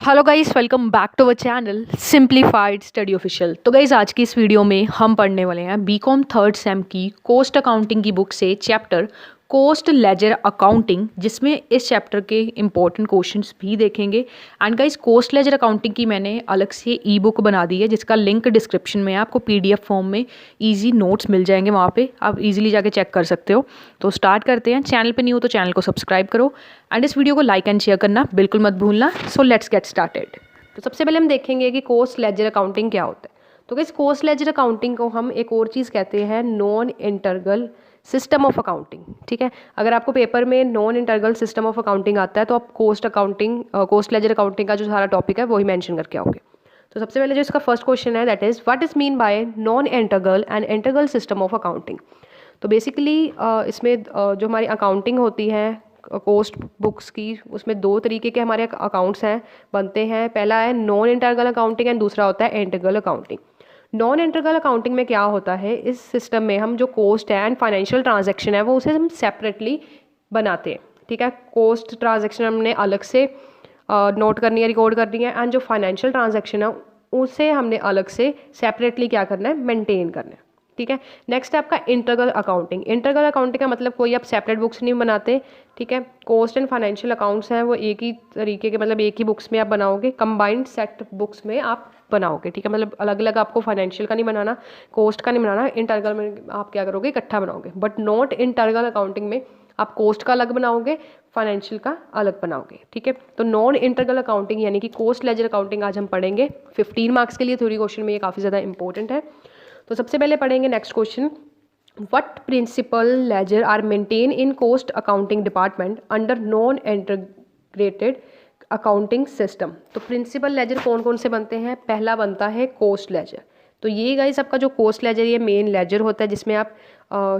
Hello guys, welcome back to our channel simplified study official. तो guys, आज की इस वीडियो में हम पढ़ने वाले हैं बीकॉम थर्ड सेम की कोस्ट अकाउंटिंग की बुक से चैप्टर कोस्ट लेजर अकाउंटिंग, जिसमें इस चैप्टर के इंपॉर्टेंट क्वेश्चंस भी देखेंगे। And guys, cost ledger accounting की मैंने अलग से ई बुक बना दी है, जिसका लिंक डिस्क्रिप्शन में है। आपको पीडीएफ फॉर्म में ईजी नोट्स मिल जाएंगे, वहाँ पे आप इजीली जाके चेक कर सकते हो। तो स्टार्ट करते हैं। चैनल पे नहीं हो तो चैनल को सब्सक्राइब करो एंड इस वीडियो को लाइक एंड शेयर करना बिल्कुल मत भूलना। So let's get started. तो सबसे पहले हम देखेंगे कि कोस्ट लेजर अकाउंटिंग क्या होता है। तो इस कोस्ट लेजर अकाउंटिंग को हम एक और चीज़ कहते हैं, non integral system of accounting. ठीक है, अगर आपको पेपर में non integral system of accounting आता है तो आप कोस्ट लेजर अकाउंटिंग का जो सारा टॉपिक है वही मेंशन करके आओगे। तो सबसे पहले जो इसका फर्स्ट क्वेश्चन है, that is what is mean bye non integral and integral system of accounting. तो बेसिकली इसमें जो हमारी अकाउंटिंग होती है कोस्ट बुक्स की, उसमें दो तरीके के हमारे अकाउंट्स हैं बनते हैं। पहला है नॉन इंटरगल अकाउंटिंग एंड दूसरा होता है integral accounting. Non integral accounting में क्या होता है, इस सिस्टम में हम जो कोस्ट है एंड फाइनेंशियल ट्रांजैक्शन है वो उसे हम सेपरेटली बनाते हैं। ठीक है, कोस्ट ट्रांजैक्शन हमने अलग से नोट करनी है, रिकॉर्ड करनी है, एंड जो फाइनेंशियल ट्रांजैक्शन है उसे हमने अलग से सेपरेटली क्या करना है, मेंटेन करना है। ठीक है, नेक्स्ट है आपका इंटरगल अकाउंटिंग। इंटरगल अकाउंटिंग का मतलब कोई आप सेपरेट बुक्स नहीं बनाते। ठीक है, कोस्ट एंड फाइनेंशियल अकाउंट्स हैं वो एक ही तरीके के, मतलब एक ही बुक्स में आप बनाओगे, कंबाइंड सेट बुक्स में आप बनाओगे। ठीक है, मतलब अलग अलग आपको फाइनेंशियल का नहीं बनाना, कोस्ट का नहीं बनाना, इंटरगल में आप क्या करोगे, इकट्ठा बनाओगे। बट नॉट इंटरगल अकाउंटिंग में आप कोस्ट का अलग बनाओगे, फाइनेंशियल का अलग बनाओगे। ठीक है, तो नॉन इंटरगल अकाउंटिंग यानी कि कोस्ट लेजर अकाउंटिंग आज हम पढ़ेंगे 15 मार्क्स के लिए। थ्योरी क्वेश्चन में ये काफ़ी ज़्यादा इंपॉर्टेंट है। तो सबसे पहले पढ़ेंगे next question, what principal ledger are maintain in cost accounting department under non integrated accounting system. तो प्रिंसिपल लेजर कौन कौन से बनते हैं, पहला बनता है कोस्ट लेजर। तो ये गाइस आपका जो कोस्ट लेजर, ये मेन लेजर होता है जिसमें आप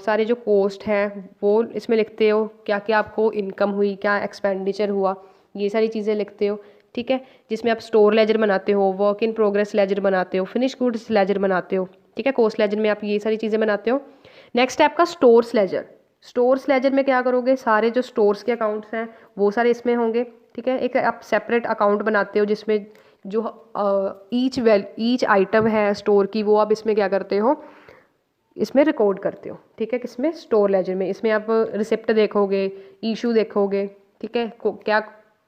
सारे जो कोस्ट हैं वो इसमें लिखते हो, क्या क्या आपको इनकम हुई, क्या एक्सपेंडिचर हुआ, ये सारी चीज़ें लिखते हो। ठीक है, जिसमें आप स्टोर लेजर बनाते हो, वर्क इन प्रोग्रेस लेजर बनाते हो, फिनिश गुड्स लेजर बनाते हो। ठीक है, कोस्ट लेजर में आप ये सारी चीज़ें बनाते हो। नेक्स्ट है आपका स्टोर्स लेजर। स्टोर्स लेजर में क्या करोगे, सारे जो स्टोर्स के अकाउंट्स हैं वो सारे इसमें होंगे। ठीक है, एक आप सेपरेट अकाउंट बनाते हो जिसमें जो ईच आइटम है स्टोर की वो आप इसमें क्या करते हो, इसमें रिकॉर्ड करते हो। ठीक है, किसमें, स्टोर लेजर में। इसमें आप रिसिप्ट देखोगे, इशू देखोगे। ठीक है, क्या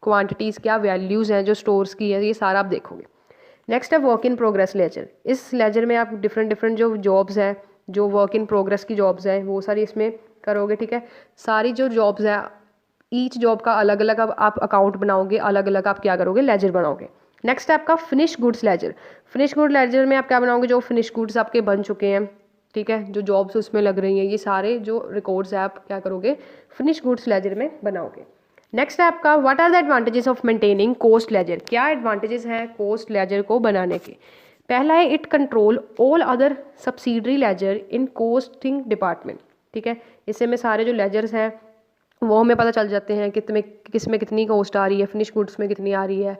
क्वांटिटीज़, क्या वैल्यूज़ हैं जो स्टोर्स की है, ये सारा आप देखोगे। नेक्स्ट है वर्क इन प्रोग्रेस लेजर। इस लेजर में आप डिफरेंट डिफरेंट जो जॉब्स हैं, जो वर्क इन प्रोग्रेस की जॉब्स हैं वो सारी इसमें करोगे। ठीक है, सारी जो जॉब्स हैं ईच जॉब का अलग अलग आप अकाउंट बनाओगे, अलग अलग आप क्या करोगे, लेजर बनाओगे। नेक्स्ट है आपका finish goods ledger. Finish good ledger में आप क्या बनाओगे, जो फिनिश गुड्स आपके बन चुके हैं, ठीक है, जो जॉब्स उसमें लग रही हैं, ये सारे जो रिकॉर्ड्स है आप क्या करोगे, फिनिश गुड्स लेजर में बनाओगे। नेक्स्ट है आपका what are the advantages of maintaining cost ledger. क्या एडवांटेजेस हैं कोस्ट लेजर को बनाने के। पहला है it control all other subsidiary ledger in costing department. ठीक है, इससे में सारे जो लेजर्स हैं वो हमें पता चल जाते हैं किस में कितनी कॉस्ट आ रही है, फिनिश गुड्स में कितनी आ रही है।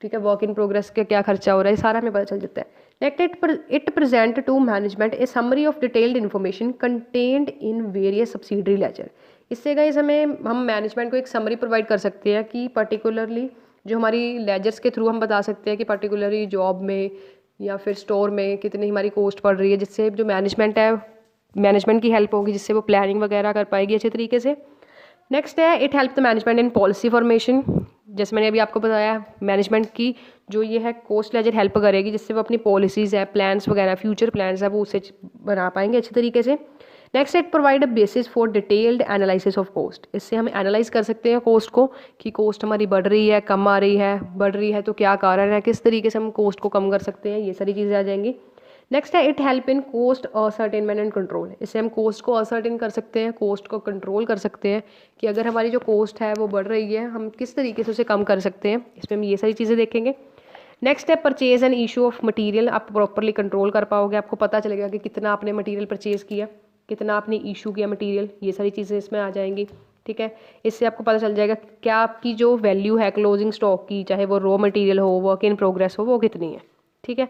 ठीक है, वर्क इन प्रोग्रेस का क्या खर्चा हो रहा है, ये सारा हमें पता चल जाता है। Next it present to management a summary of detailed information contained in various subsidiary ledger. इससे गाइस हम मैनेजमेंट को एक समरी प्रोवाइड कर सकते हैं कि पर्टिकुलरली जो हमारी लेजर्स के थ्रू हम बता सकते हैं कि पर्टिकुलरली जॉब में या फिर स्टोर में कितनी हमारी कॉस्ट पड़ रही है, जिससे जो मैनेजमेंट है, मैनेजमेंट की हेल्प होगी, जिससे वो प्लानिंग वगैरह कर पाएगी अच्छे तरीके से। नेक्स्ट है it help the management in policy formation. जैसे मैंने अभी आपको बताया, मैनेजमेंट की जो ये है कोस्ट लेजर हेल्प करेगी, जिससे वो अपनी पॉलिसीज़ है, प्लान्स वगैरह, फ्यूचर प्लान्स है, वो उसे बना पाएंगे अच्छे तरीके से। Next it provide a basis for detailed analysis of cost. इससे हम एनालाइज कर सकते हैं कॉस्ट को कि कॉस्ट हमारी बढ़ रही है, कम आ रही है, बढ़ रही है तो क्या कारण है, किस तरीके से हम कॉस्ट को कम कर सकते हैं, ये सारी चीज़ें आ जाएंगी। नेक्स्ट है it help in cost ascertainment and control. इससे हम कोस्ट को असर्टेन कर सकते हैं, कोस्ट को कंट्रोल कर सकते हैं कि अगर हमारी जो कोस्ट है वो बढ़ रही है, हम किस तरीके से उसे कम कर सकते हैं, इसमें हम ये सारी चीज़ें देखेंगे। नेक्स्ट है purchase and issue of material. आप प्रॉपरली कंट्रोल कर पाओगे, आपको पता चलेगा कि कितना आपने मटेरियल परचेज किया, कितना आपने इशू किया मटेरियल, ये सारी चीज़ें इसमें आ जाएंगी। ठीक है, इससे आपको पता चल जाएगा क्या आपकी जो वैल्यू है क्लोजिंग स्टॉक की, चाहे वो रॉ मटेरियल हो, वर्क इन प्रोग्रेस हो, वो कितनी है। ठीक है,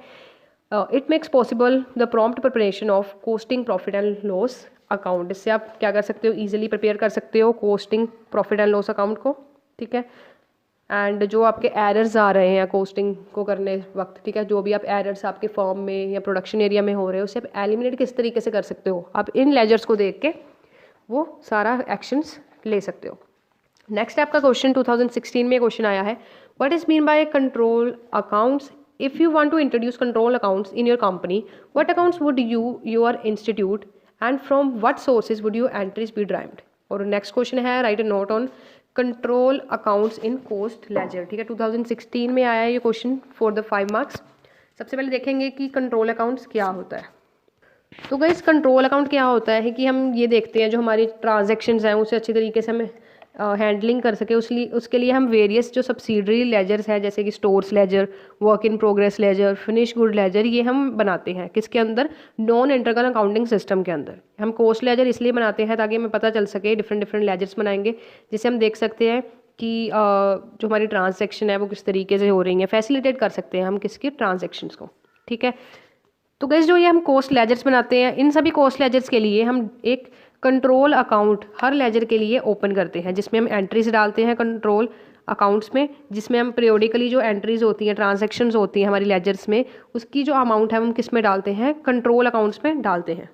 it makes possible the prompt preparation of costing profit and loss account. इससे आप क्या कर सकते हो, ईजिली प्रिपेयर कर सकते हो costing profit and loss account को। ठीक है, एंड जो आपके एरर्स आ रहे हैं कोस्टिंग को करने वक्त, ठीक है, जो भी आप एरर्स आपके फर्म में या प्रोडक्शन एरिया में हो रहे हो उसे आप एलिमिनेट किस तरीके से कर सकते हो, आप इन लेजर्स को देख के वो सारा एक्शंस ले सकते हो। नेक्स्ट आपका क्वेश्चन 2016 में क्वेश्चन आया है, what is mean by control accounts? If you want to introduce control accounts in your company, what accounts would your institute and from what sources would your entries be derived? और next question है, write a note on control accounts in cost ledger. ठीक है, 2016 में आया है ये question for the 5 marks. सबसे पहले देखेंगे कि कंट्रोल अकाउंट्स क्या होता है। तो गाइस कंट्रोल अकाउंट क्या होता है कि हम ये देखते हैं जो हमारी ट्रांजैक्शंस हैं उसे अच्छी तरीके से हमें हैंडलिंग कर सके, उसके लिए हम वेरियस जो सब्सिडरी लेजर्स हैं जैसे कि stores ledger, work in progress ledger, finish good ledger, ये हम बनाते हैं किसके अंदर? नॉन इंटरकल अकाउंटिंग सिस्टम के अंदर। हम कोस्ट लेजर इसलिए बनाते हैं ताकि हमें पता चल सके, डिफरेंट डिफरेंट लेजर्स बनाएंगे जिससे हम देख सकते हैं कि जो हमारी ट्रांजैक्शन है वो किस तरीके से हो रही है, फैसिलिटेट कर सकते हैं हम किसकी ट्रांजैक्शंस को। ठीक है, तो गाइस जो ये हम कोस्ट लेजर्स बनाते हैं, इन सभी कोस्ट लेजर्स के लिए हम एक कंट्रोल अकाउंट हर लेजर के लिए ओपन करते हैं जिसमें हम एंट्रीज डालते हैं कंट्रोल अकाउंट्स में, जिसमें हम पीरियोडिकली जो एंट्रीज होती हैं, ट्रांजैक्शंस होती हैं हमारी लेजर्स में, उसकी जो अमाउंट है हम किस में डालते हैं? कंट्रोल अकाउंट्स में डालते हैं।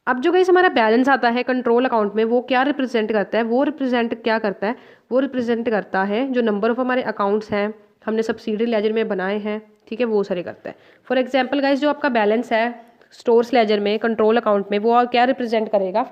अब जो गाइस हमारा बैलेंस आता है कंट्रोल अकाउंट में वो क्या रिप्रेजेंट करता है? वो रिप्रेजेंट करता है जो नंबर ऑफ हमारे अकाउंट्स हैं हमने सब्सिडरी लेजर में बनाए हैं, ठीक है, वो सारे करता है। फॉर एग्जांपल गाइस जो आपका बैलेंस है स्टोर्स लेजर में कंट्रोल अकाउंट में वो क्या रिप्रेजेंट करेगा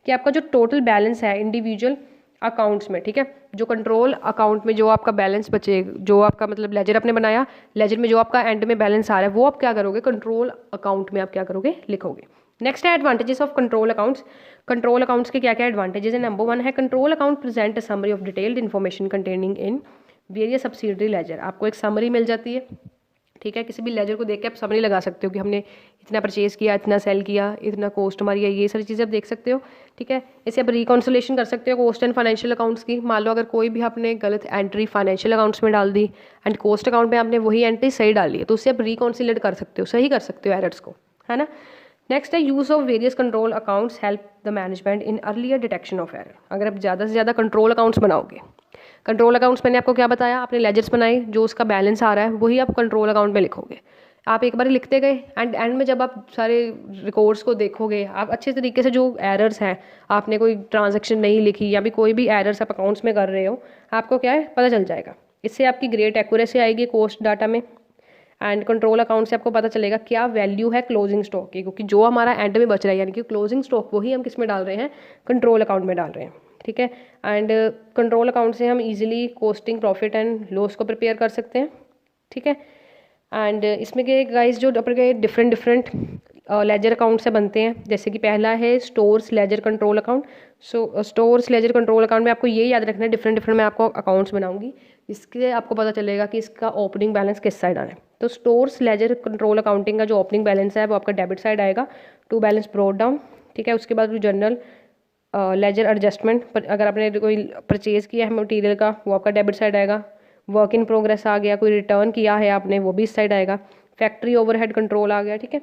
कि आपका जो टोटल बैलेंस है इंडिविजुअल अकाउंट्स में, ठीक है, जो कंट्रोल अकाउंट में जो आपका बैलेंस बचे, जो आपका मतलब लेजर आपने बनाया, लेजर में जो आपका एंड में बैलेंस आ रहा है वो आप क्या करोगे? कंट्रोल अकाउंट में आप क्या करोगे? लिखोगे। नेक्स्ट है advantages of control accounts. Control accounts के क्या क्या एडवांटेजेस है? नंबर 1 है control account present a summary of detailed information containing in various subsidiary laser. आपको एक समरी मिल जाती है, ठीक है, किसी भी लेजर को देख के आप समरी लगा सकते हो कि हमने इतना परचेज किया, इतना सेल किया, इतना कॉस्ट हमारी है, ये सारी चीज़ें आप देख सकते हो। ठीक है, इसे आप रिकॉन्सिलेशन कर सकते हो कॉस्ट एंड फाइनेंशियल अकाउंट्स की। मान लो अगर कोई भी आपने गलत एंट्री फाइनेंशियल अकाउंट्स में डाल दी एंड कॉस्ट अकाउंट में आपने वही एंट्री सही डाली है तो उससे आप रिकॉन्सिलेट कर सकते हो, सही कर सकते हो एरर्स को, है ना। नेक्स्ट है use of various control accounts help the management in earlier detection of error. अगर आप ज़्यादा से ज़्यादा कंट्रोल अकाउंट्स बनाओगे, कंट्रोल अकाउंट्स मैंने आपको क्या बताया, आपने लेजर्स बनाए, जो उसका बैलेंस आ रहा है वही आप कंट्रोल अकाउंट में लिखोगे। आप एक बार लिखते गए एंड में जब आप सारे रिकॉर्ड्स को देखोगे, आप अच्छे तरीके से जो एरर्स हैं, आपने कोई ट्रांजैक्शन नहीं लिखी या भी कोई भी एरर्स आप अकाउंट्स में कर रहे हो, आपको क्या है पता चल जाएगा। इससे आपकी ग्रेट एक्यूरेसी आएगी कोस्ट डाटा में एंड कंट्रोल अकाउंट से आपको पता चलेगा क्या वैल्यू है क्लोजिंग स्टॉक की, क्योंकि जो हमारा एंड में बच रहा है यानी कि क्लोजिंग स्टॉक वही हम किस में डाल रहे हैं? कंट्रोल अकाउंट में डाल रहे हैं। ठीक है, एंड कंट्रोल अकाउंट से हम easily costing, profit and loss को प्रिपेयर कर सकते हैं। ठीक है, एंड इसमें के गाइस जो अपने डिफरेंट लेजर अकाउंट से बनते हैं, जैसे कि पहला है स्टोर्स लेजर कंट्रोल अकाउंट। सो स्टोर्स लेजर कंट्रोल अकाउंट में आपको ये याद रखना है, डिफरेंट मैं आपको अकाउंट्स बनाऊंगी, इसके आपको पता चलेगा कि इसका ओपनिंग बैलेंस किस साइड आना है। तो स्टोर्स लेजर कंट्रोल अकाउंटिंग का जो ओपनिंग बैलेंस है वो आपका डेबिट साइड आएगा, टू बैलेंस ब्रॉट डाउन। ठीक है, उसके बाद जो जनरल लेजर एडजस्टमेंट, अगर आपने कोई परचेज़ किया है मटेरियल का वो आपका डेबिट साइड आएगा। वर्क इन प्रोग्रेस आ गया, कोई रिटर्न किया है आपने वो भी इस साइड आएगा। फैक्ट्री ओवरहेड कंट्रोल आ गया। ठीक है,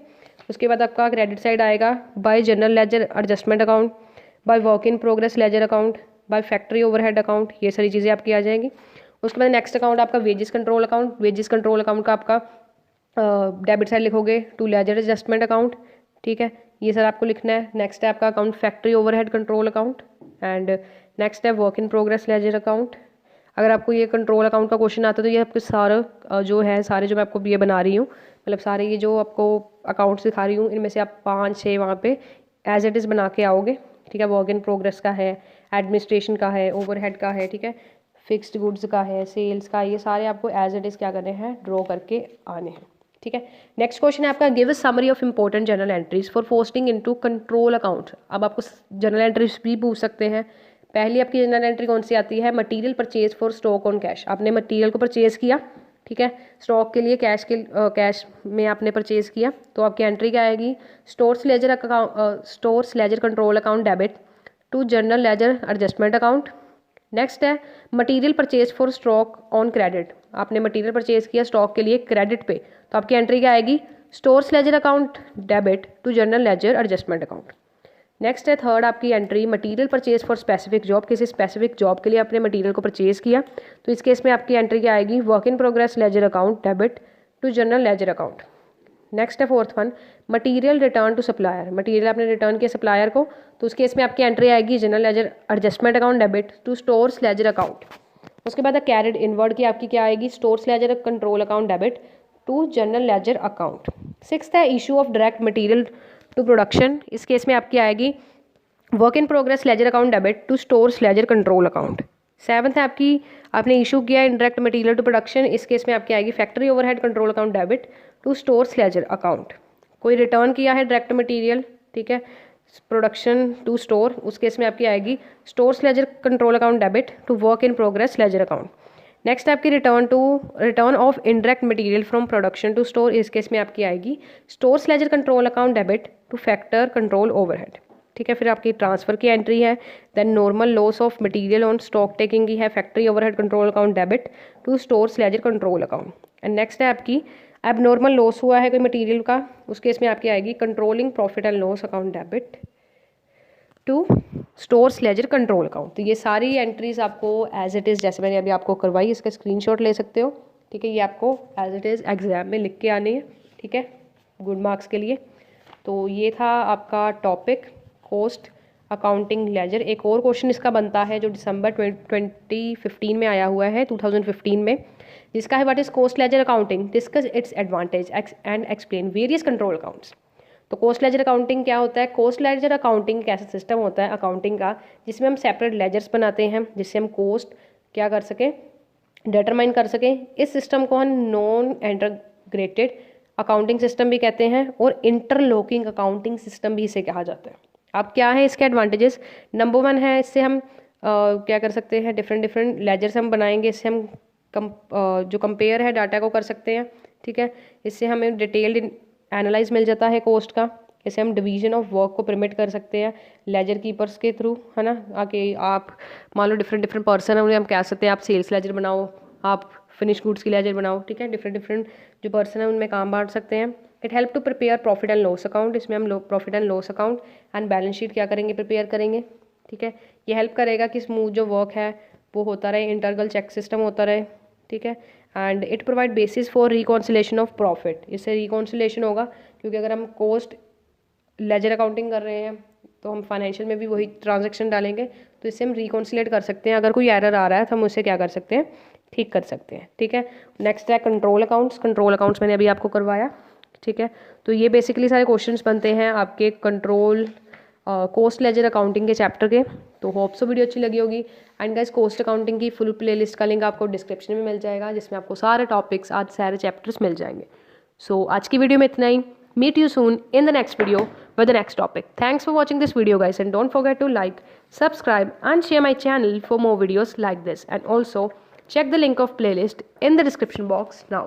उसके बाद आपका क्रेडिट साइड आएगा by general ledger adjustment account, by work in progress ledger account, by factory overhead account, ये सारी चीज़ें आपकी आ जाएंगी। उसके बाद नेक्स्ट अकाउंट आपका wages control account. Wages control account का आपका डेबिट साइड लिखोगे टू लेजर एडजस्टमेंट अकाउंट। ठीक है, ये सर आपको लिखना है। नेक्स्ट है आपका account factory overhead control account and next है work in progress ledger account. अगर आपको ये कंट्रोल अकाउंट का क्वेश्चन आता है तो ये आपके सारे जो है सारे जो मैं आपको ये बना रही हूँ, मतलब सारे ये जो आपको अकाउंट्स दिखा रही हूँ इनमें से आप 5-6 वहाँ पे एज इट इज़ बना के आओगे। ठीक है, वर्क इन प्रोग्रेस का है, एडमिनिस्ट्रेशन का है, ओवरहेड का है, ठीक है, फिक्स्ड गुड्स का है, सेल्स का, ये सारे आपको एज इट इज़ क्या करने हैं? ड्रॉ करके आने हैं। ठीक है, नेक्स्ट क्वेश्चन है आपका give a summary of important journal entries for posting into control account. अब आपको जर्नल एंट्रीज भी पूछ सकते हैं। पहली आपकी जनरल एंट्री कौन सी आती है? Material purchase for stock on cash. आपने मटेरियल को परचेज किया, ठीक है, स्टॉक के लिए कैश में आपने परचेज किया, तो आपकी एंट्री क्या आएगी? Stores ledger control account debit to general ledger adjustment account. Next है material purchase for stock on credit. आपने मटेरियल परचेज किया स्टॉक के लिए क्रेडिट पे, तो आपकी एंट्री क्या आएगी? Stores ledger account debit to general ledger adjustment account. Next है थर्ड आपकी entry material purchase for specific job, किसी स्पेसिफिक जॉब के लिए आपने मटेरियल को परचेज किया, तो इस केस में आपकी एंट्री क्या आएगी, work in progress ledger account debit to general ledger account. Next है fourth one material return to supplier, material आपने रिटर्न किया सप्लायर को, तो उस केस में आपकी एंट्री आएगी general ledger adjustment account debit to stores ledger account. उसके बाद कैरिड इनवर्ड की आपकी क्या आएगी, stores ledger control account debit to general ledger account. Sixth है issue of direct material to production, इस केस में आपकी आएगी work in progress ledger account debit to stores ledger control account. Seventh है आपकी आपने इशू किया इंडायरेक्ट मटेरियल टू प्रोडक्शन, इस केस में आपकी आएगी factory overhead control account debit to stores ledger account. कोई रिटर्न किया है डायरेक्ट मटेरियल, ठीक है, प्रोडक्शन टू स्टोर, उस केस में आपकी आएगी stores ledger control account debit to work in progress ledger account. Next आपकी return of indirect material from production to store, इस केस में आपकी आएगी stores ledger control account debit to factor control overhead. ठीक है, फिर आपकी ट्रांसफर की एंट्री है, then normal loss of material on stock taking की है factory overhead control account debit to stores ledger control account. And next है आपकी एबनॉर्मल लॉस हुआ है कोई मटेरियल का, उस केस में आपकी आएगी controlling profit and loss account debit to stores ledger control account. तो ये सारी एंट्रीज आपको एज इट इज़ जैसे मैंने अभी आपको करवाई इसका स्क्रीनशॉट ले सकते हो। ठीक है, ये आपको एज इट इज़ एग्जाम में लिख के आनी है, ठीक है, गुड मार्क्स के लिए। तो ये था आपका टॉपिक कॉस्ट अकाउंटिंग लेजर। एक और क्वेश्चन इसका बनता है जो दिसंबर 2015 में आया हुआ है, 2015 में, जिसका है what is cost ledger accounting, discuss it's advantage and explain various control accounts. तो कॉस्ट लेजर अकाउंटिंग क्या होता है, कॉस्ट लेजर अकाउंटिंग एक ऐसा सिस्टम होता है अकाउंटिंग का जिसमें हम सेपरेट लेजर्स बनाते हैं, जिससे हम कॉस्ट क्या कर सकें, डिटरमाइन कर सकें। इस सिस्टम को हम नॉन इंटीग्रेटेड अकाउंटिंग सिस्टम भी कहते हैं और इंटरलॉकिंग अकाउंटिंग सिस्टम भी इसे कहा जाता है। अब क्या है इसके एडवांटेजेस, नंबर वन है इससे हम क्या कर सकते हैं, डिफरेंट लेजर्स हम बनाएंगे, इससे हम जो कंपेयर है डाटा को कर सकते हैं। ठीक है, इससे हमें डिटेल्ड एनालाइज मिल जाता है कॉस्ट का, इससे हम डिवीजन ऑफ वर्क को परमिट कर सकते हैं लेजर कीपर्स के थ्रू, है ना। आके आप मान लो डिफरेंट पर्सन है, उन्हें हम कह सकते हैं आप सेल्स लेजर बनाओ, आप फिनिश गुड्स की लेजर बनाओ। ठीक है, डिफरेंट जो पर्सन है उनमें काम बांट सकते हैं। It help to prepare profit and loss account, इसमें हम profit and loss account and balance sheet क्या करेंगे, प्रिपेयर करेंगे। ठीक है, ये हेल्प करेगा कि स्मूथ जो वर्क है वो होता रहे, इंटरनल चेक सिस्टम होता रहे। ठीक है, and it provide basis for reconciliation of profit, इससे रिकॉन्सिलेशन होगा, क्योंकि अगर हम कॉस्ट लेजर अकाउंटिंग कर रहे हैं तो हम फाइनेंशियल में भी वही ट्रांजैक्शन डालेंगे, तो इससे हम रिकॉन्सिलेट कर सकते हैं। अगर कोई एरर आ रहा है तो हम उसे क्या कर सकते हैं, ठीक कर सकते हैं। ठीक है, नेक्स्ट है कंट्रोल अकाउंट्स, कंट्रोल अकाउंट्स मैंने अभी आपको करवाया। ठीक है, तो ये बेसिकली सारे क्वेश्चंस बनते हैं आपके कंट्रोल कॉस्ट लेजर अकाउंटिंग के चैप्टर के। तो होप सो वीडियो अच्छी लगी होगी। एंड गाइस कॉस्ट अकाउंटिंग की फुल प्लेलिस्ट का लिंक आपको डिस्क्रिप्शन में मिल जाएगा, जिसमें आपको सारे टॉपिक्स आज सारे चैप्टर्स मिल जाएंगे। सो आज की वीडियो में इतना ही। Meet you soon in the next video with the next topic. Thanks for watching this video guys and don't forget to like, subscribe and share my channel for more videos like this, and also check the link of playlist in the description box now.